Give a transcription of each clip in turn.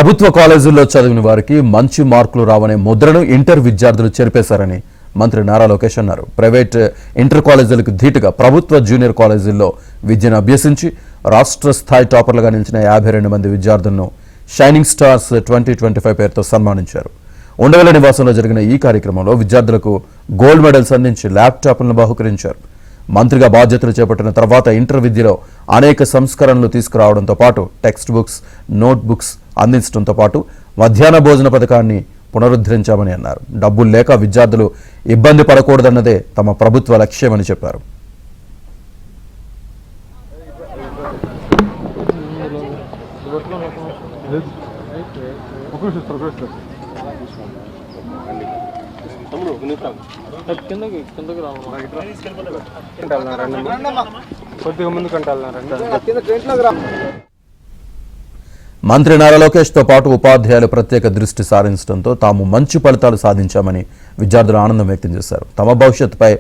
ప్రభుత్వ కాలేజీల్లో చదివిన వారికి మంచి మార్కులు రావనే ముద్రను ఇంటర్ విద్యార్థులు చెరిపేశారని మంత్రి నారా లోకేష్ అన్నారు. ప్రైవేట్ ఇంటర్ కాలేజీలకు ధీటుగా ప్రభుత్వ జూనియర్ కాలేజీల్లో విద్యను అభ్యసించి రాష్ట్ర స్థాయి టాపర్లుగా నిలిచిన 52 మంది విద్యార్థులను షైనింగ్ స్టార్స్ 2025 పేరుతో సన్మానించారు. ఉండవల్లి నివాసంలో జరిగిన ఈ కార్యక్రమంలో విద్యార్థులకు గోల్డ్ మెడల్స్ అందించి ల్యాప్టాప్లను బహుకరించారు. మంత్రిగా బాధ్యతలు చేపట్టిన తర్వాత ఇంటర్ విద్యలో అనేక సంస్కరణలు తీసుకురావడంతో పాటు టెక్స్ట్ బుక్స్, నోట్ బుక్స్ అందించడంతో పాటు మధ్యాహ్న భోజన పథకాన్ని పునరుద్ధరించామని అన్నారు. డబ్బులు లేక విద్యార్థులు ఇబ్బంది పడకూడదన్నదే తమ ప్రభుత్వ లక్ష్యమని చెప్పారు. మంత్రి నారా లోకేష్ తో పాటు ఉపాధ్యాయులు ప్రత్యేక దృష్టి సారించడంతో తాము మంచి ఫలితాలు సాధించామని విద్యార్థులు ఆనందం వ్యక్తం చేశారు. తమ భవిష్యత్తుపై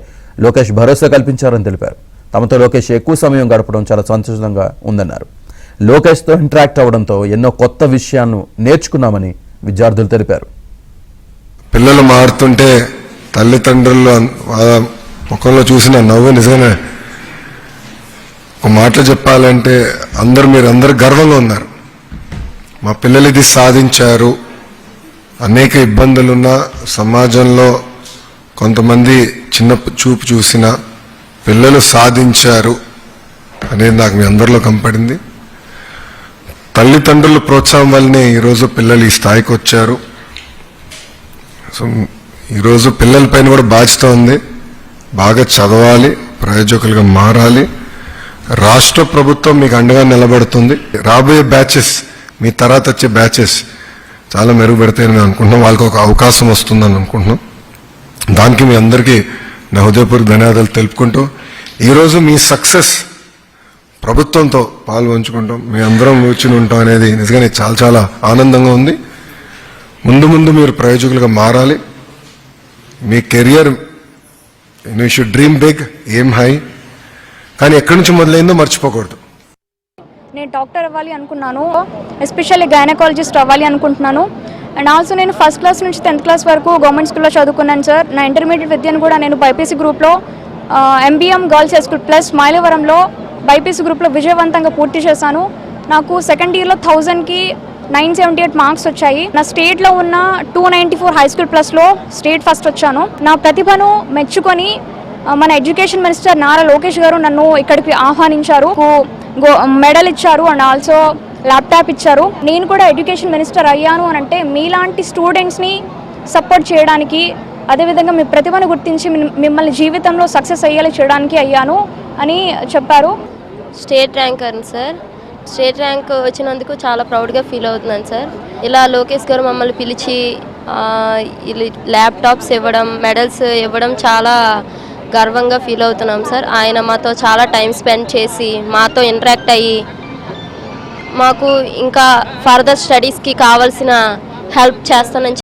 లోకేష్ భరోసా కల్పించారని తెలిపారు. తమతో లోకేష్ ఎక్కువ సమయం గడపడం చాలా సంతోషంగా ఉందన్నారు. లోకేష్తో ఇంటరాక్ట్ అవ్వడంతో ఎన్నో కొత్త విషయాలను నేర్చుకున్నామని విద్యార్థులు తెలిపారు. పిల్లలు మారుతుంటే తల్లిదండ్రులు ముఖంలో చూసిన నవ్వు నిజంగా ఒక మాటలో చెప్పాలంటే మీరందరూ గర్వంగా ఉన్నారు. మా పిల్లలు ఇది సాధించారు. అనేక ఇబ్బందులున్న సమాజంలో కొంతమంది చిన్న చూపు చూసిన పిల్లలు సాధించారు అనేది నాకు మీ అందరిలో కనపడింది. తల్లిదండ్రుల ప్రోత్సాహం వల్లనే ఈరోజు పిల్లలు ఈ స్థాయికి వచ్చారు. సో ఈరోజు పిల్లలపైన కూడా బాధ్యత ఉంది. బాగా చదవాలి, ప్రయోజకులుగా మారాలి. రాష్ట్ర ప్రభుత్వం మీకు అండగా నిలబడుతుంది. రాబోయే బ్యాచెస్, మీ తర్వాత వచ్చే బ్యాచెస్ చాలా మెరుగుపెడతాయని మేము అనుకుంటున్నాం. వాళ్ళకి ఒక అవకాశం వస్తుందని అనుకుంటున్నాం. దానికి మీ అందరికీ నా హృదయపూర్వక ధన్యవాదాలు తెలుపుకుంటూ ఈరోజు మీ సక్సెస్ ప్రభుత్వంతో పాల్పంచుకుంటాం, మీ అందరం కూర్చుని ఉంటాం అనేది నిజంగానే చాలా చాలా ఆనందంగా ఉంది. ముందు ముందు మీరు ప్రయోజకులుగా మారాలి. మీ career you should dream big, aim high, కానీ ఎక్కడి నుంచి మొదలైందో మర్చిపోకూడదు. నేను డాక్టర్ అవ్వాలి అనుకున్నాను, ఎస్పెషల్లీ గైనకాలజిస్ట్ అవ్వాలి అనుకుంటున్నాను. అండ్ ఆల్సో నేను ఫస్ట్ క్లాస్ నుంచి 10th క్లాస్ వరకు గవర్నమెంట్ స్కూల్లో చదువుకున్నాను సార్. నా ఇంటర్మీడియట్ విద్యను కూడా నేను బైపీసీ గ్రూప్లో MBM girls high school plus మైలవరంలో బైపీసీ గ్రూప్లో విజయవంతంగా పూర్తి చేశాను. నాకు సెకండ్ ఇయర్లో 1000కి 978 మార్క్స్ వచ్చాయి. నా స్టేట్లో ఉన్న 294 హై స్కూల్ ప్లస్లో స్టేట్ ఫస్ట్ వచ్చాను. నా ప్రతిభను మెచ్చుకొని మన ఎడ్యుకేషన్ మినిస్టర్ నారా లోకేష్ గారు నన్ను ఇక్కడికి ఆహ్వానించారు. మెడల్ ఇచ్చారు అండ్ ఆల్సో ల్యాప్టాప్ ఇచ్చారు. నేను కూడా ఎడ్యుకేషన్ మినిస్టర్ అయ్యాను అని అంటే మీలాంటి స్టూడెంట్స్ని సపోర్ట్ చేయడానికి, అదేవిధంగా మీ ప్రతిభను గుర్తించి మిమ్మల్ని జీవితంలో సక్సెస్ అయ్యేలా చేయడానికి అయ్యాను అని చెప్పారు. State ranker sir. State rank వచ్చినందుకు చాలా ప్రౌడ్గా ఫీల్ అవుతున్నాను సార్. ఇలా లోకేష్ గారు మమ్మల్ని పిలిచి ల్యాప్టాప్స్ ఇవ్వడం, మెడల్స్ ఇవ్వడం చాలా గర్వంగా ఫీల్ అవుతున్నాం సార్. ఆయన మాతో చాలా టైం స్పెండ్ చేసి మాతో ఇంటరాక్ట్ అయ్యి మాకు ఇంకా ఫర్దర్ స్టడీస్కి కావాల్సిన హెల్ప్ చేస్తానని